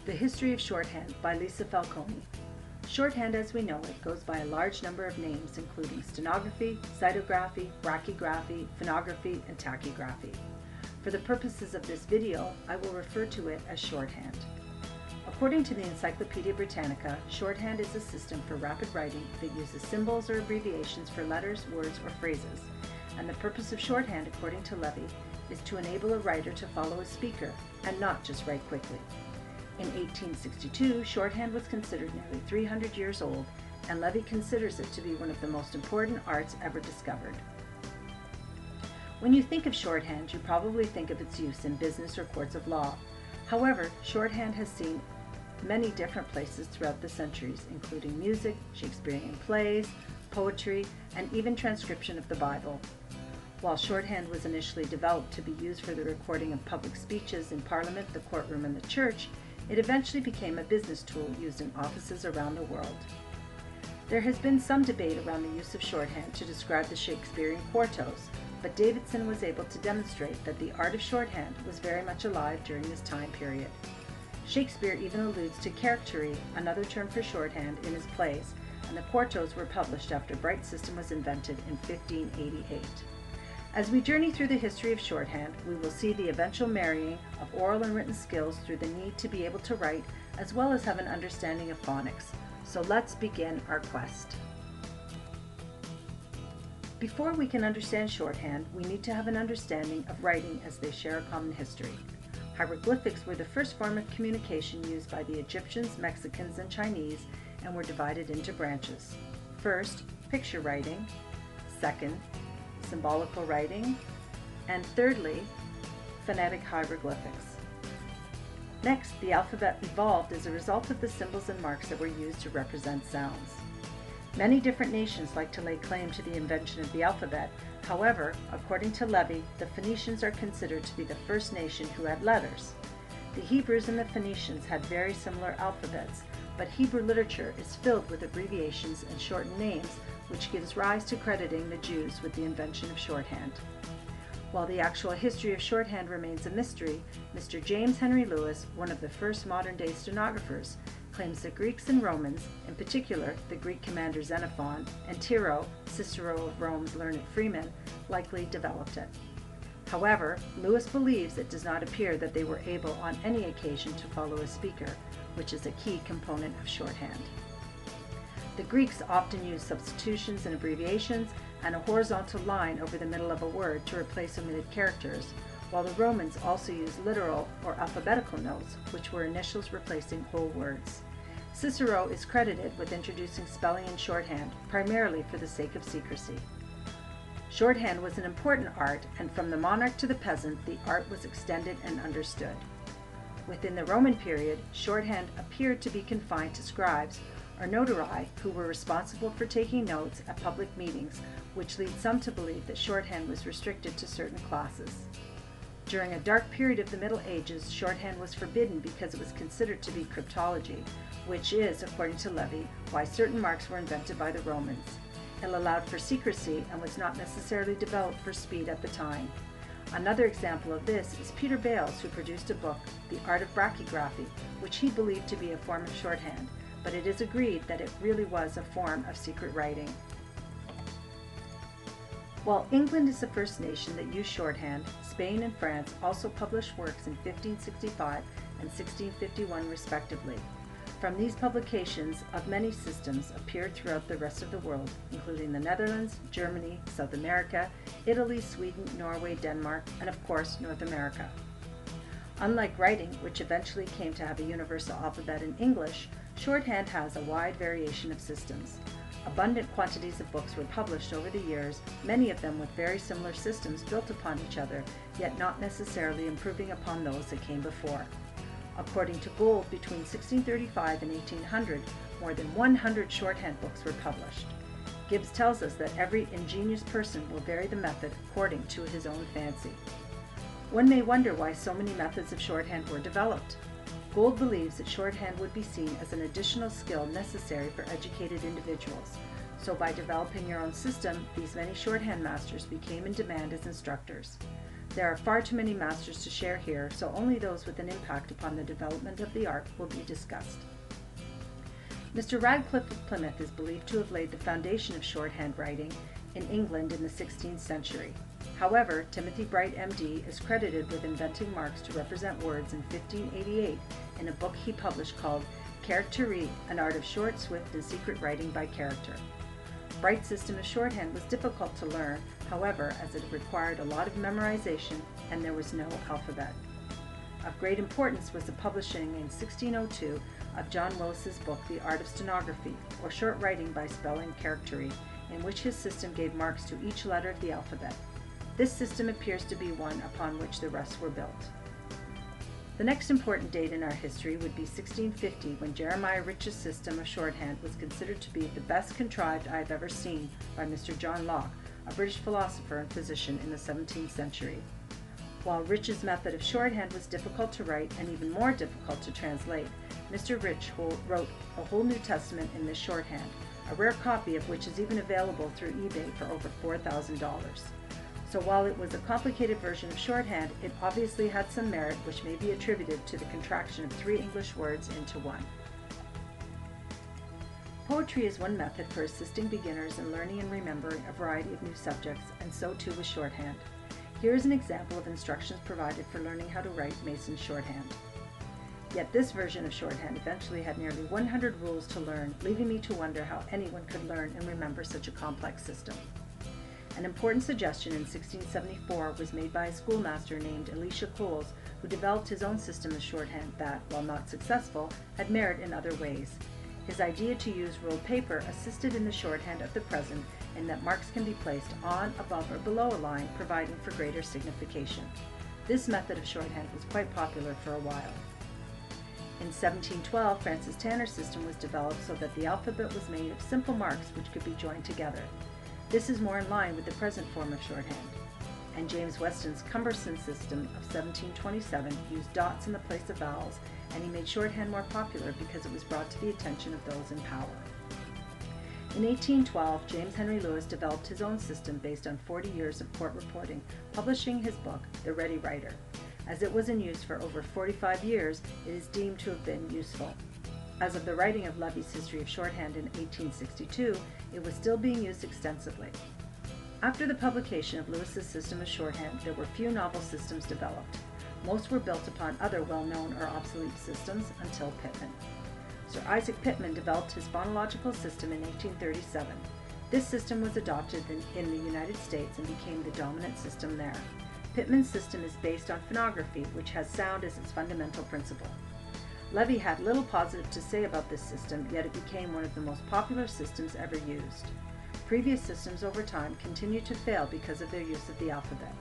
The History of Shorthand by Lisa Falcone. Shorthand as we know it goes by a large number of names including stenography, cytography, brachygraphy, phonography, and tachygraphy. For the purposes of this video, I will refer to it as shorthand. According to the Encyclopedia Britannica, shorthand is a system for rapid writing that uses symbols or abbreviations for letters, words, or phrases. And the purpose of shorthand, according to Levy, is to enable a writer to follow a speaker and not just write quickly. In 1862, shorthand was considered nearly 300 years old, and Levy considers it to be one of the most important arts ever discovered. When you think of shorthand, you probably think of its use in business or courts of law. However, shorthand has seen many different places throughout the centuries, including music, Shakespearean plays, poetry, and even transcription of the Bible. While shorthand was initially developed to be used for the recording of public speeches in Parliament, the courtroom, and the church, it eventually became a business tool used in offices around the world. There has been some debate around the use of shorthand to describe the Shakespearean quartos, but Davidson was able to demonstrate that the art of shorthand was very much alive during this time period. Shakespeare even alludes to charactery, another term for shorthand, in his plays, and the quartos were published after Bright's system was invented in 1588. As we journey through the history of shorthand, we will see the eventual marrying of oral and written skills through the need to be able to write, as well as have an understanding of phonics. So let's begin our quest. Before we can understand shorthand, we need to have an understanding of writing, as they share a common history. Hieroglyphics were the first form of communication used by the Egyptians, Mexicans, and Chinese, and were divided into branches. First, picture writing. Second, symbolical writing. And thirdly, phonetic hieroglyphics. Next, the alphabet evolved as a result of the symbols and marks that were used to represent sounds. Many different nations like to lay claim to the invention of the alphabet. However, according to Levy, the Phoenicians are considered to be the first nation who had letters. The Hebrews and the Phoenicians had very similar alphabets, but Hebrew literature is filled with abbreviations and shortened names, which gives rise to crediting the Jews with the invention of shorthand. While the actual history of shorthand remains a mystery, Mr. James Henry Lewis, one of the first modern-day stenographers, claims that Greeks and Romans, in particular the Greek commander Xenophon and Tiro, Cicero of Rome's learned freeman, likely developed it. However, Lewis believes it does not appear that they were able on any occasion to follow a speaker, which is a key component of shorthand. The Greeks often used substitutions and abbreviations and a horizontal line over the middle of a word to replace omitted characters, while the Romans also used literal or alphabetical notes, which were initials replacing whole words. Cicero is credited with introducing spelling in shorthand, primarily for the sake of secrecy. Shorthand was an important art, and from the monarch to the peasant, the art was extended and understood. Within the Roman period, shorthand appeared to be confined to scribes, or notarii, who were responsible for taking notes at public meetings, which leads some to believe that shorthand was restricted to certain classes. During a dark period of the Middle Ages, shorthand was forbidden because it was considered to be cryptology, which is, according to Levy, why certain marks were invented by the Romans. It allowed for secrecy and was not necessarily developed for speed at the time. Another example of this is Peter Bales, who produced a book, The Art of Brachygraphy, which he believed to be a form of shorthand, but it is agreed that it really was a form of secret writing. While England is the first nation that used shorthand, Spain and France also published works in 1565 and 1651 respectively. From these publications, of many systems appeared throughout the rest of the world, including the Netherlands, Germany, South America, Italy, Sweden, Norway, Denmark, and of course North America. Unlike writing, which eventually came to have a universal alphabet in English, shorthand has a wide variation of systems. Abundant quantities of books were published over the years, many of them with very similar systems built upon each other, yet not necessarily improving upon those that came before. According to Gould, between 1635 and 1800, more than 100 shorthand books were published. Gibbs tells us that every ingenious person will vary the method according to his own fancy. One may wonder why so many methods of shorthand were developed. Gould believes that shorthand would be seen as an additional skill necessary for educated individuals. So by developing your own system, these many shorthand masters became in demand as instructors. There are far too many masters to share here, so only those with an impact upon the development of the art will be discussed. Mr. Radcliffe of Plymouth is believed to have laid the foundation of shorthand writing in England in the 16th century. However, Timothy Bright, MD, is credited with inventing marks to represent words in 1588 in a book he published called Characterie, an art of short, swift, and secret writing by character. Bright's system of shorthand was difficult to learn, however, as it required a lot of memorization and there was no alphabet. Of great importance was the publishing in 1602 of John Willis's book, The Art of Stenography, or Short Writing by Spelling Characterie, in which his system gave marks to each letter of the alphabet. This system appears to be one upon which the rest were built. The next important date in our history would be 1650, when Jeremiah Rich's system of shorthand was considered to be the best contrived I have ever seen by Mr. John Locke, a British philosopher and physician in the 17th century. While Rich's method of shorthand was difficult to write and even more difficult to translate, Mr. Rich wrote a whole New Testament in this shorthand, a rare copy of which is even available through eBay for over $4,000. So while it was a complicated version of shorthand, it obviously had some merit which may be attributed to the contraction of 3 English words into one. Poetry is one method for assisting beginners in learning and remembering a variety of new subjects, and so too was shorthand. Here is an example of instructions provided for learning how to write Mason's shorthand. Yet this version of shorthand eventually had nearly 100 rules to learn, leaving me to wonder how anyone could learn and remember such a complex system. An important suggestion in 1674 was made by a schoolmaster named Elisha Coles, who developed his own system of shorthand that, while not successful, had merit in other ways. His idea to use ruled paper assisted in the shorthand of the present in that marks can be placed on, above, or below a line, providing for greater signification. This method of shorthand was quite popular for a while. In 1712, Francis Tanner's system was developed so that the alphabet was made of simple marks which could be joined together. This is more in line with the present form of shorthand. And James Weston's cumbersome system of 1727 used dots in the place of vowels, and he made shorthand more popular because it was brought to the attention of those in power. In 1812, James Henry Lewis developed his own system based on 40 years of court reporting, publishing his book, The Ready Writer. As it was in use for over 45 years, it is deemed to have been useful. As of the writing of Levy's History of Shorthand in 1862, it was still being used extensively. After the publication of Lewis's system of shorthand, there were few novel systems developed. Most were built upon other well-known or obsolete systems until Pitman. Sir Isaac Pitman developed his phonological system in 1837. This system was adopted in the United States and became the dominant system there. Pitman's system is based on phonography, which has sound as its fundamental principle. Levy had little positive to say about this system, yet it became one of the most popular systems ever used. Previous systems over time continued to fail because of their use of the alphabet.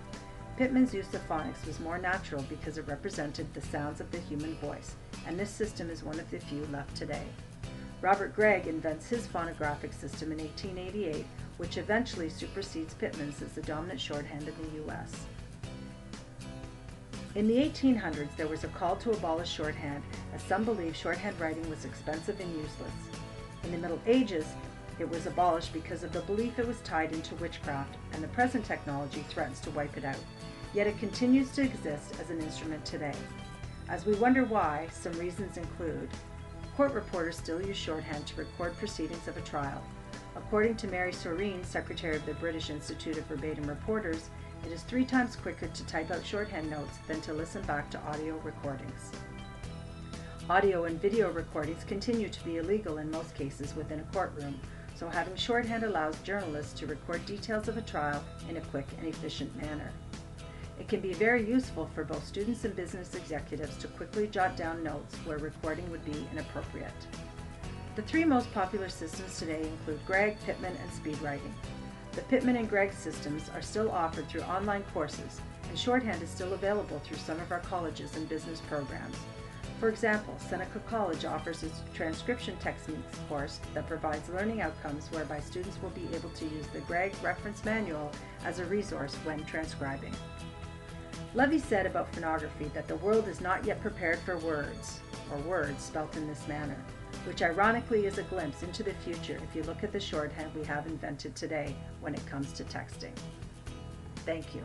Pitman's use of phonics was more natural because it represented the sounds of the human voice, and this system is one of the few left today. Robert Gregg invents his phonographic system in 1888, which eventually supersedes Pitman's as the dominant shorthand in the U.S. In the 1800s, there was a call to abolish shorthand, as some believed shorthand writing was expensive and useless. In the Middle Ages, it was abolished because of the belief it was tied into witchcraft, and the present technology threatens to wipe it out. Yet it continues to exist as an instrument today. As we wonder why, some reasons include: court reporters still use shorthand to record proceedings of a trial. According to Mary Soreen, Secretary of the British Institute of Verbatim Reporters, it is 3 times quicker to type out shorthand notes than to listen back to audio recordings. Audio and video recordings continue to be illegal in most cases within a courtroom, so having shorthand allows journalists to record details of a trial in a quick and efficient manner. It can be very useful for both students and business executives to quickly jot down notes where recording would be inappropriate. The 3 most popular systems today include Gregg, Pitman, and speed writing. The Pitman and Gregg systems are still offered through online courses, and shorthand is still available through some of our colleges and business programs. For example, Seneca College offers its transcription techniques course that provides learning outcomes whereby students will be able to use the Gregg reference manual as a resource when transcribing. Levy said about phonography that the world is not yet prepared for words, or words spelt in this manner, which ironically is a glimpse into the future if you look at the shorthand we have invented today when it comes to texting. Thank you.